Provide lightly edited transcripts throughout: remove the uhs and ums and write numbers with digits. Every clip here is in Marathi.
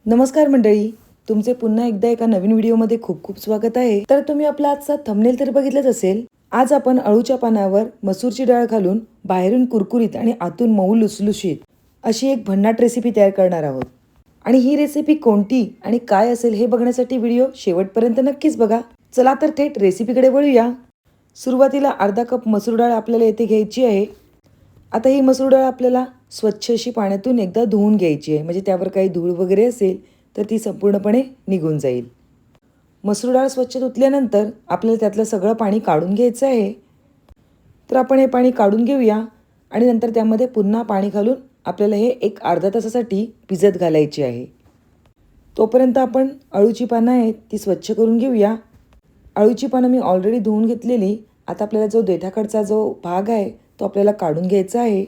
नमस्कार मंडळी, तुमचे पुन्हा एकदा एका नवीन व्हिडिओमध्ये खूप खूप स्वागत आहे. तर तुम्ही आपला आजचा थंबनेल तर बघितलंच असेल. आज आपण अळूच्या पानावर मसूरची डाळ घालून बाहेरून कुरकुरीत आणि आतून मऊ लुसलुशीत अशी एक भन्नाट रेसिपी तयार करणार आहोत. आणि ही रेसिपी कोणती आणि काय असेल हे बघण्यासाठी व्हिडिओ शेवटपर्यंत नक्कीच बघा. चला तर थेट रेसिपीकडे वळूया. सुरुवातीला अर्धा कप मसूर डाळ आपल्याला येथे घ्यायची आहे. आता ही मसूर डाळ आपल्याला स्वच्छ अशी पाण्यातून एकदा धुवून घ्यायची आहे, म्हणजे त्यावर काही धूळ वगैरे असेल तर ती संपूर्णपणे निघून जाईल. मसूर डाळ स्वच्छ धुतल्यानंतर आपल्याला त्यातलं सगळं पाणी काढून घ्यायचं आहे. तर आपण हे पाणी काढून घेऊया आणि नंतर त्यामध्ये पुन्हा पाणी घालून आपल्याला हे एक अर्धा तासासाठी भिजत घालायची आहे. तोपर्यंत आपण अळूची पानं आहेत ती स्वच्छ करून घेऊया. अळूची पानं मी ऑलरेडी धुवून घेतलेली. आता आपल्याला जो देठाकडचा जो भाग आहे तो आपल्याला काढून घ्यायचा आहे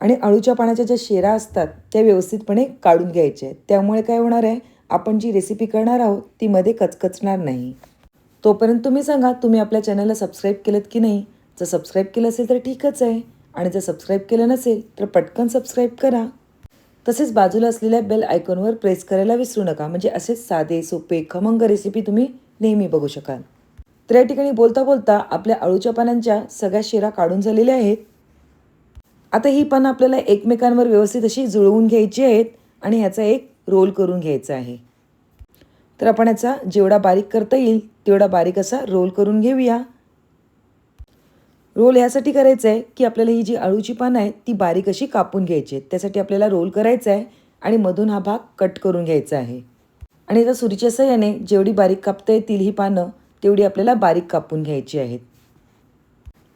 आणि अळूच्या पानाच्या ज्या शेरा असतात त्या व्यवस्थितपणे काढून घ्यायच्या आहेत. त्यामुळे काय होणार आहे, आपण जी रेसिपी करणार आहोत ती मध्ये कचकचणार नाही. तोपर्यंत तुम्ही सांगा, तुम्ही आपल्या चॅनलला सबस्क्राईब केलं की नाही? जर सबस्क्राईब केलं असेल तर ठीकच आहे, आणि जर सबस्क्राईब केलं नसेल तर पटकन सबस्क्राईब करा. तसेच बाजूला असलेल्या बेल आयकॉनवर प्रेस करायला विसरू नका, म्हणजे असेच साधे सोपे खमंग रेसिपी तुम्ही नेहमी बघू शकाल. तर या ठिकाणी बोलता बोलता आपल्या अळूच्या पानांच्या सगळ्या शेरा काढून झालेल्या आहेत. आता ही पानं आपल्याला एकमेकांवर व्यवस्थित अशी जुळवून घ्यायची आहेत आणि ह्याचा एक रोल करून घ्यायचा आहे. तर आपण याचा जेवढा बारीक करता येईल तेवढा बारीक असा रोल करून घेऊया. रोल ह्यासाठी करायचं आहे की आपल्याला ही जी अळूची पानं आहेत ती बारीक अशी कापून घ्यायची आहेत. त्यासाठी आपल्याला रोल करायचा आहे आणि मधून हा भाग कट करून घ्यायचा आहे. आणि आता सुरीच्या साहाय्याने जेवढी बारीक कापता येतील ही पानं तेवढी आपल्याला बारीक कापून घ्यायची आहेत.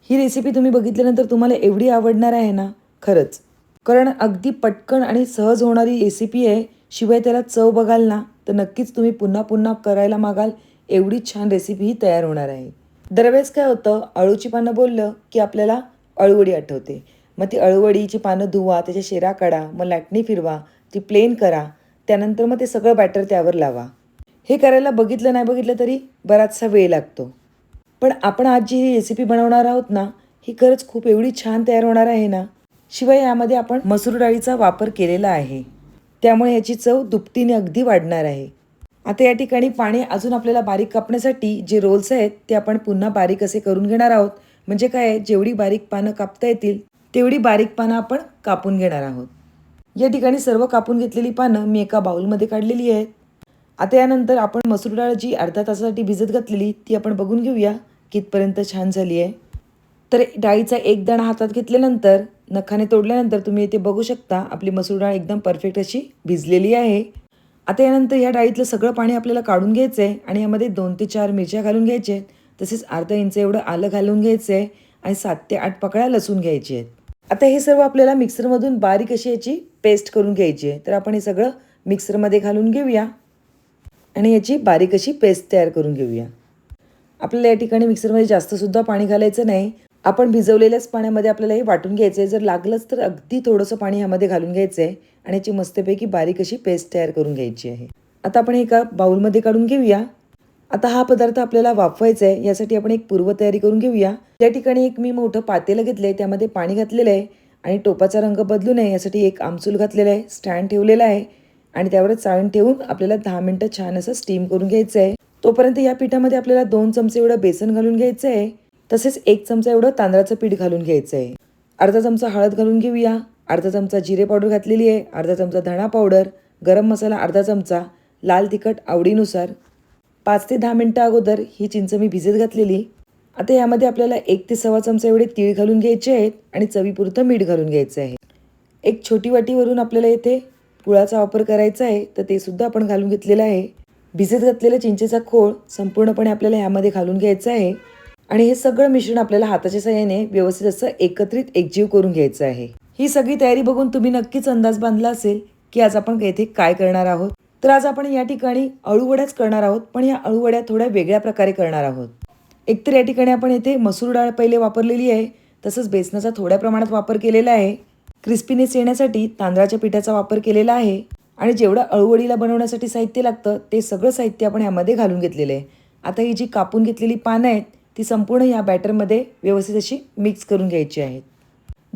ही रेसिपी तुम्ही बघितल्यानंतर तुम्हाला एवढी आवडणार आहे ना, खरंच. कारण अगदी पटकन आणि सहज होणारी रेसिपी आहे. शिवाय त्याला चव बघाल ना तर नक्कीच तुम्ही पुन्हा पुन्हा करायला मागाल. एवढी छान रेसिपी ही तयार होणार आहे. दरवेळेस काय होतं, अळूची पानं बोललं की आपल्याला अळूवडी आठवते. मग ती अळूवडीची पानं धुवा, त्याच्या शेरा काढा, मग लाटणी फिरवा, ती प्लेन करा, त्यानंतर मग ते सगळं बॅटर त्यावर लावा. हे करायला बघितलं नाही बघितलं तरी बराचसा वेळ लागतो. पण आपण आज जी ही रेसिपी बनवणार आहोत ना, ही खरंच खूप एवढी छान तयार होणार आहे ना. शिवाय यामध्ये आपण मसूर डाळीचा वापर केलेला आहे, त्यामुळे याची चव दुपटीने अगदी वाढणार आहे. आता या ठिकाणी पाणी अजून आपल्याला बारीक कापण्यासाठी जे रोल्स आहेत ते आपण पुन्हा बारीक असे करून घेणार आहोत. म्हणजे काय आहे, जेवढी बारीक पानं कापता येतील तेवढी बारीक पानं आपण कापून घेणार आहोत. या ठिकाणी सर्व कापून घेतलेली पानं मी एका बाउलमध्ये काढलेली आहेत. आता यानंतर आपण मसूर डाळ जी अर्धा तासासाठी भिजत घातलेली ती आपण बघून घेऊया कितपर्यंत छान झाली आहे. तर डाळीचा एक दाणा हातात घेतल्यानंतर नखाने तोडल्यानंतर तुम्ही इथे बघू शकता आपली मसूर डाळ एकदम परफेक्ट अशी भिजलेली आहे. आता यानंतर या डाळीतलं सगळं पाणी आपल्याला काढून घ्यायचं आहे आणि यामध्ये 2 ते 4 मिरच्या घालून घ्यायच्या आहेत. तसेच अर्धा इंच एवढं आलं घालून घ्यायचं आहे आणि 7 ते 8 पाकळ्या लसूण घ्यायची आहेत. आता हे सर्व आपल्याला मिक्सरमधून बारीक अशी याची पेस्ट करून घ्यायची आहे. तर आपण हे सगळं मिक्सरमध्ये घालून घेऊया आणि याची बारीक अशी पेस्ट तयार करून घेऊया. आपल्याला या ठिकाणी मिक्सरमध्ये जास्तसुद्धा पाणी घालायचं नाही. आपण भिजवलेल्याच पाण्यामध्ये आपल्याला हे वाटून घ्यायचं आहे. जर लागलंच तर अगदी थोडंसं पाणी ह्यामध्ये घालून घ्यायचं आहे आणि याची मस्तपैकी बारीक अशी पेस्ट तयार करून घ्यायची आहे. आता आपण एका बाउलमध्ये काढून घेऊया. आता हा पदार्थ आपल्याला वाफवायचा आहे, यासाठी आपण एक पूर्वतयारी करून घेऊया. त्या ठिकाणी एक मी मोठं पातेलं घेतलं आहे, त्यामध्ये पाणी घातलेलं आहे आणि टोपाचा रंग बदलू नये यासाठी एक आमचूल घातलेला आहे, स्टँड ठेवलेला आहे आणि त्यावर चाळण ठेवून आपल्याला 10 मिनटं छान असं स्टीम करून घ्यायचं आहे. तोपर्यंत या पिठामध्ये आपल्याला 2 चमचे एवढं बेसन घालून घ्यायचं आहे. तसेच 1 चमचा एवढं तांदळाचं पीठ घालून घ्यायचं आहे. अर्धा चमचा हळद घालून घेऊया. अर्धा चमचा जिरे पावडर घातलेली आहे. अर्धा चमचा धणा पावडर, गरम मसाला अर्धा चमचा, लाल तिखट आवडीनुसार. 5 ते 10 मिनटं अगोदर ही चिंच मी भिजत घातलेली. आता यामध्ये आपल्याला 1 ते सव्वा चमचा एवढे तीळ घालून घ्यायचे आहेत आणि चवीपुरतं मीठ घालून घ्यायचं आहे. एक छोटी वाटीवरून आपल्याला इथे गुळाचा वापर करायचा आहे, तर ते सुद्धा आपण घालून घेतलेलं आहे. भिजत घातलेला चिंचेचा खोळ संपूर्णपणे आपल्याला ह्यामध्ये घालून घ्यायचं आहे आणि हे सगळं मिश्रण आपल्याला हाताच्या साहाय्याने व्यवस्थित असं एकत्रित एकजीव करून घ्यायचं आहे. ही सगळी तयारी बघून तुम्ही नक्कीच अंदाज बांधला असेल की आज आपण येथे काय करणार आहोत. तर आज आपण या ठिकाणी अळूवड्याच करणार आहोत, पण या अळूवड्या थोड्या वेगळ्या प्रकारे करणार आहोत. एकतर या ठिकाणी आपण येथे मसूर डाळ पहिले वापरलेली आहे, तसंच बेसनाचा थोड्या प्रमाणात वापर केलेला आहे. क्रिस्पीनेस येण्यासाठी तांदळाच्या पिठाचा वापर केलेला आहे आणि जेवढं अळूवडीला बनवण्यासाठी साहित्य लागतं ते सगळं साहित्य आपण यामध्ये घालून घेतलेलं आहे. आता ही जी कापून घेतलेली पानं आहेत ती संपूर्ण या बॅटरमध्ये व्यवस्थित अशी मिक्स करून घ्यायची आहेत.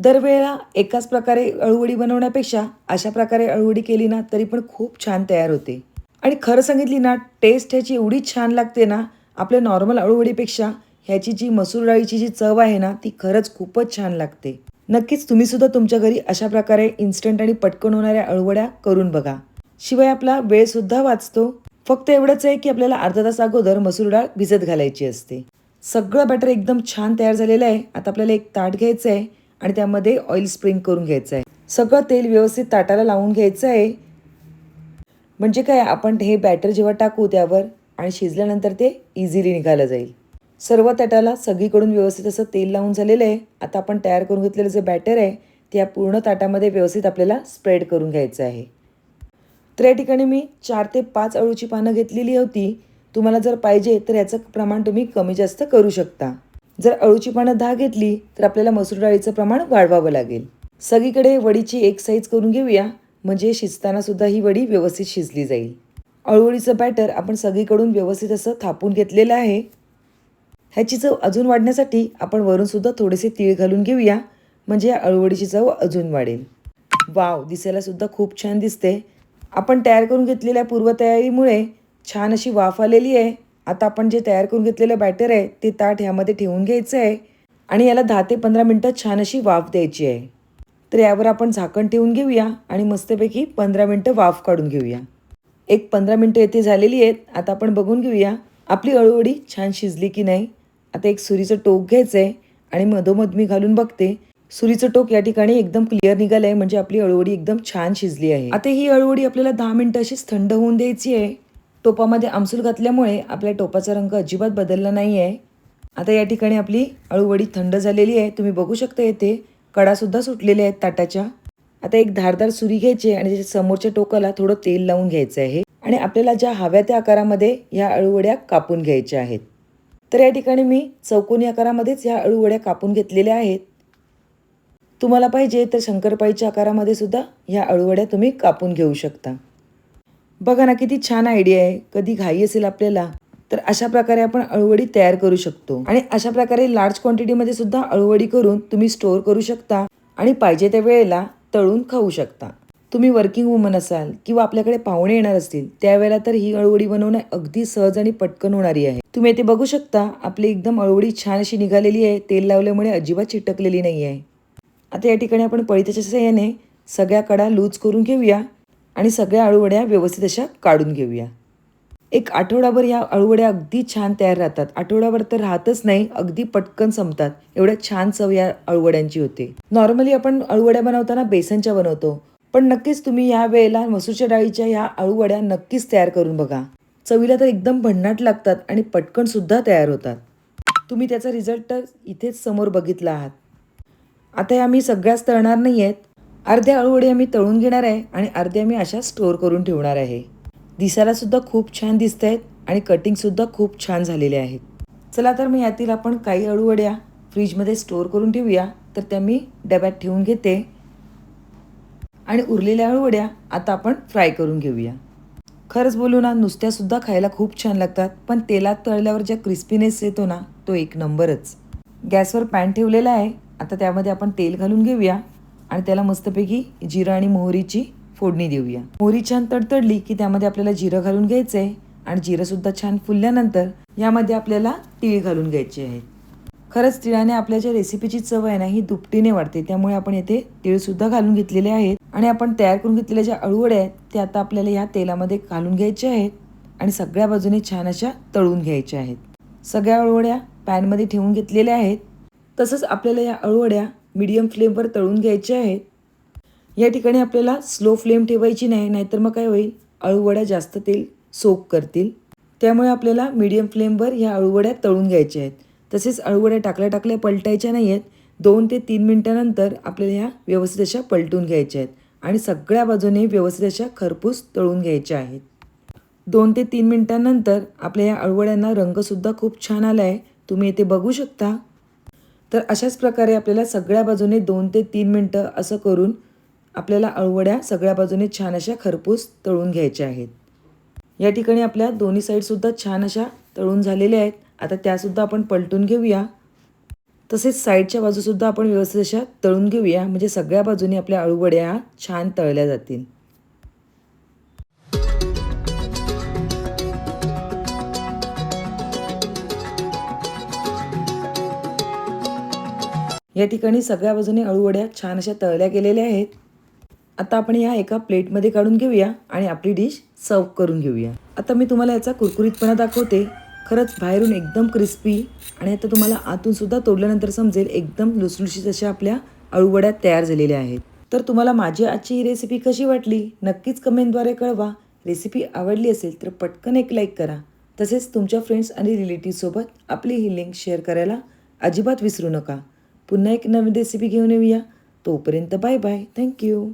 दरवेळेला एकाच प्रकारे अळूवडी बनवण्यापेक्षा अशा प्रकारे अळूवडी केली ना तरी पण खूप छान तयार होते. आणि खरं सांगितली ना, टेस्ट ह्याची एवढी छान लागते ना, आपल्या नॉर्मल अळूवडीपेक्षा ह्याची जी मसूर डाळीची जी चव आहे ना, ती खरंच खूपच छान लागते. नक्कीच तुम्ही सुद्धा तुमच्या घरी अशा प्रकारे इन्स्टंट आणि पटकन होणाऱ्या अळूवड्या करून बघा. शिवाय आपला वेळसुद्धा वाचतो. फक्त एवढंच आहे की आपल्याला अर्धा तास अगोदर मसूर डाळ भिजत घालायची असते. सगळं बॅटर एकदम छान तयार झालेलं आहे. आता आपल्याला एक ताट घ्यायचं आहे आणि त्यामध्ये ऑइल स्प्रिंक करून घ्यायचं आहे. सगळं तेल व्यवस्थित ताटाला लावून घ्यायचं आहे. म्हणजे काय, आपण हे बॅटर जेव्हा टाकू त्यावर आणि शिजल्यानंतर ते इझिली निघालं जाईल. सर्व ताटाला सगळीकडून व्यवस्थित असं तेल लावून झालेलं आहे. आता आपण तयार करून घेतलेलं जे बॅटर आहे ते या पूर्ण ताटामध्ये व्यवस्थित आपल्याला स्प्रेड करून घ्यायचं आहे. तर या ठिकाणी मी 4 ते 5 अळूची पानं घेतलेली होती. तुम्हाला जर पाहिजे तर याचं प्रमाण तुम्ही कमी जास्त करू शकता. जर अळूची पानं 10 घेतली तर आपल्याला मसूर डाळीचं प्रमाण वाढवावं लागेल. सगळीकडे वडीची एक साईज करून घेऊया, म्हणजे शिजताना सुद्धा ही वडी व्यवस्थित शिजली जाईल. अळूवडीचं बॅटर आपण सगळीकडून व्यवस्थित असं थापून घेतलेलं आहे. ह्याची चव अजून वाढण्यासाठी आपण वरून सुद्धा थोडेसे तीळ घालून घेऊया, म्हणजे या अळूवडीची चव अजून वाढेल. वाव, दिसायला सुद्धा खूप छान दिसते. आपण तयार करून घेतलेल्या पूर्वतयारीमुळे छान अशी वाफ आलेली आहे. आता आपण जे तयार करून घेतलेलं बॅटर आहे ते ताट ह्यामध्ये ठेवून घ्यायचं आहे आणि याला 10 ते 15 मिनटं छान अशी वाफ द्यायची आहे. तर यावर आपण झाकण ठेवून घेऊया आणि मस्तपैकी 15 मिनटं वाफ काढून घेऊया. एक 15 मिनटं येथे झालेली आहेत. आता आपण बघून घेऊया आपली अळूवडी छान शिजली की नाही. आता एक सुरीचं टोक घ्यायचं आहे आणि मधोमध मी घालून बघते. सुरीचं टोक या ठिकाणी एकदम क्लिअर निघालं आहे, म्हणजे आपली अळूवडी एकदम छान शिजली आहे. आता ही अळूवडी आपल्याला 10 मिनटं अशीच थंड होऊन द्यायची आहे. टोपामध्ये आमसूल घातल्यामुळे आपल्या टोपाचा रंग अजिबात बदलला नाही आहे. आता या ठिकाणी आपली अळूवडी थंड झालेली आहे. तुम्ही बघू शकता येथे कडासुद्धा सुटलेले आहेत ताटाच्या. आता एक धारदार सुरी घ्यायची आणि त्याच्या समोरच्या टोकाला थोडं तेल लावून घ्यायचं आहे आणि आपल्याला ज्या हव्या त्या आकारामध्ये ह्या अळूवड्या कापून घ्यायच्या आहेत. तर या ठिकाणी मी चौकोनी आकारामध्येच ह्या अळूवड्या कापून घेतलेल्या आहेत. तुम्हाला पाहिजे तर शंकरपाळीच्या आकारामध्ये सुद्धा ह्या अळूवड्या तुम्ही कापून घेऊ शकता. बघा ना, किती छान आयडिया आहे. कधी घाई असेल आपल्याला तर अशा प्रकारे आपण अळूवडी तयार करू शकतो आणि अशा प्रकारे लार्ज क्वांटिटीमध्ये सुद्धा अळूवडी करून तुम्ही स्टोअर करू शकता आणि पाहिजे त्या वेळेला तळून खाऊ शकता. तुम्ही वर्किंग वुमन असाल किंवा आपल्याकडे पाहुणे येणार असतील त्यावेळेला तर ही अळूवडी बनवणं अगदी सहज आणि पटकन होणारी आहे. तुम्ही इथे बघू शकता आपली एकदम अळूवडी छान अशी निघालेली आहे. तेल लावल्यामुळे अजिबात चिटकलेली नाही आहे. आता या ठिकाणी आपण पळीच्या साहाय्याने सगळ्या कडा लूज करून घेऊया आणि सगळ्या अळूवड्या व्यवस्थित अशा काढून घेऊया. एक आठवडाभर ह्या अळूवड्या अगदी छान तयार राहतात. आठवडाभर तर राहतच नाही, अगदी पटकन संपतात. एवढ्या छान चव या अळूवड्यांची होते. नॉर्मली आपण अळूवड्या बनवताना बेसनच्या बनवतो, पण नक्कीच तुम्ही या वेळेला मसूरच्या डाळीच्या ह्या अळूवड्या नक्कीच तयार करून बघा. चवीला तर एकदम भन्नाट लागतात आणि पटकन सुद्धा तयार होतात. तुम्ही त्याचा रिझल्ट तर इथेच समोर बघितला आहात. आता या मी सगळ्याच तळणार नाही आहेत. अर्ध्या अळूवड्या मी तळून घेणार आहे आणि अर्ध्या मी अशा स्टोअर करून ठेवणार आहे. दिसायला सुद्धा खूप छान दिसत आहेत आणि कटिंगसुद्धा खूप छान झालेले आहेत. चला तर मी यातील आपण काही अळूवड्या फ्रीजमध्ये स्टोअर करून ठेवूया. तर त्या मी डब्यात ठेवून घेते आणि उरलेल्या अळूवड्या आता आपण फ्राय करून घेऊया. खरंच बोलू ना, नुसत्यासुद्धा खायला खूप छान लागतात, पण तेलात तळल्यावर ज्या क्रिस्पीनेस येतो ना तो एक नंबरच. गॅसवर पॅन ठेवलेला आहे. आता त्यामध्ये आपण तेल घालून घेऊया आणि त्याला मस्तपैकी जिरं आणि मोहरीची फोडणी देऊया. मोहरी छान तडतडली की त्यामध्ये आपल्याला जिरं घालून घ्यायचं आहे आणि जिरंसुद्धा छान फुलल्यानंतर यामध्ये आपल्याला तीळ घालून घ्यायचे आहेत. खरंच तिळाने आपल्या ज्या रेसिपीची चव आहे ना ही दुपटीने वाढते, त्यामुळे आपण येथे तीळसुद्धा घालून घेतलेले आहेत. आणि आपण तयार करून घेतलेल्या ज्या अळूवड्या आहेत त्या आता आपल्याला ह्या तेलामध्ये घालून घ्यायच्या आहेत आणि सगळ्या बाजूने छान अशा तळून घ्यायच्या आहेत. सगळ्या अळूवड्या पॅनमध्ये ठेवून घेतलेल्या आहेत. तसंच आपल्याला या अळूवड्या मीडियम फ्लेमवर तळून घ्यायच्या आहेत. या ठिकाणी आपल्याला स्लो फ्लेम ठेवायची नाही, नाहीतर मग काय होईल, अळूवड्या जास्त तेल सोक करतील. त्यामुळे आपल्याला मीडियम फ्लेमवर ह्या अळूवड्या तळून घ्यायच्या आहेत. तसेच अळूवड्या टाकल्या पलटायच्या नाही आहेत. 2 ते 3 मिनिटानंतर आपल्याला ह्या व्यवस्थित अशा पलटून घ्यायच्या आहेत आणि सगळ्या बाजूने व्यवस्थित अशा खरपूस तळून घ्यायच्या आहेत. 2 ते 3 मिनिटांनंतर आपल्या या अळूवड्यांना रंगसुद्धा खूप छान आला आहे. तुम्ही इथे बघू शकता. तर अशाच प्रकारे आपल्याला सगळ्या बाजूने 2 ते 3 मिनटं असं करून आपल्याला अळूवड्या सगळ्या बाजूने छान अशा खरपूस तळून घ्यायच्या आहेत. या ठिकाणी आपल्या दोन्ही साईडसुद्धा छान अशा तळून झालेल्या आहेत. आता त्यासुद्धा आपण पलटून घेऊया. तसेच साईडच्या बाजूसुद्धा आपण व्यवस्थित अशा तळून घेऊया, म्हणजे सगळ्या बाजूने आपल्या अळूवड्या छान तळल्या जातील. या ठिकाणी सगळ्या बाजूने अळूवड्या छान अशा तळल्या गेलेल्या आहेत. आता आपण या एका प्लेटमध्ये काढून घेऊया आणि आपली डिश सर्व करून घेऊया. आता मी तुम्हाला याचा कुरकुरीतपणा दाखवते. खरंच बाहेरून एकदम क्रिस्पी आणि आता तुम्हाला आतून सुद्धा तोडल्यानंतर समजेल एकदम लुसलुशीत अशा आपल्या अळूवड्या तयार झालेल्या आहेत. तर तुम्हाला माझी आजची ही रेसिपी कशी वाटली नक्कीच कमेंटद्वारे कळवा. रेसिपी आवडली असेल तर पटकन एक लाईक करा. तसेच तुमच्या फ्रेंड्स आणि रिलेटिव्हसोबत आपली ही लिंक शेअर करायला अजिबात विसरू नका. पुन्हा एक नवीन रेसिपी घेऊन येऊया. तोपर्यंत बाय बाय. थँक्यू.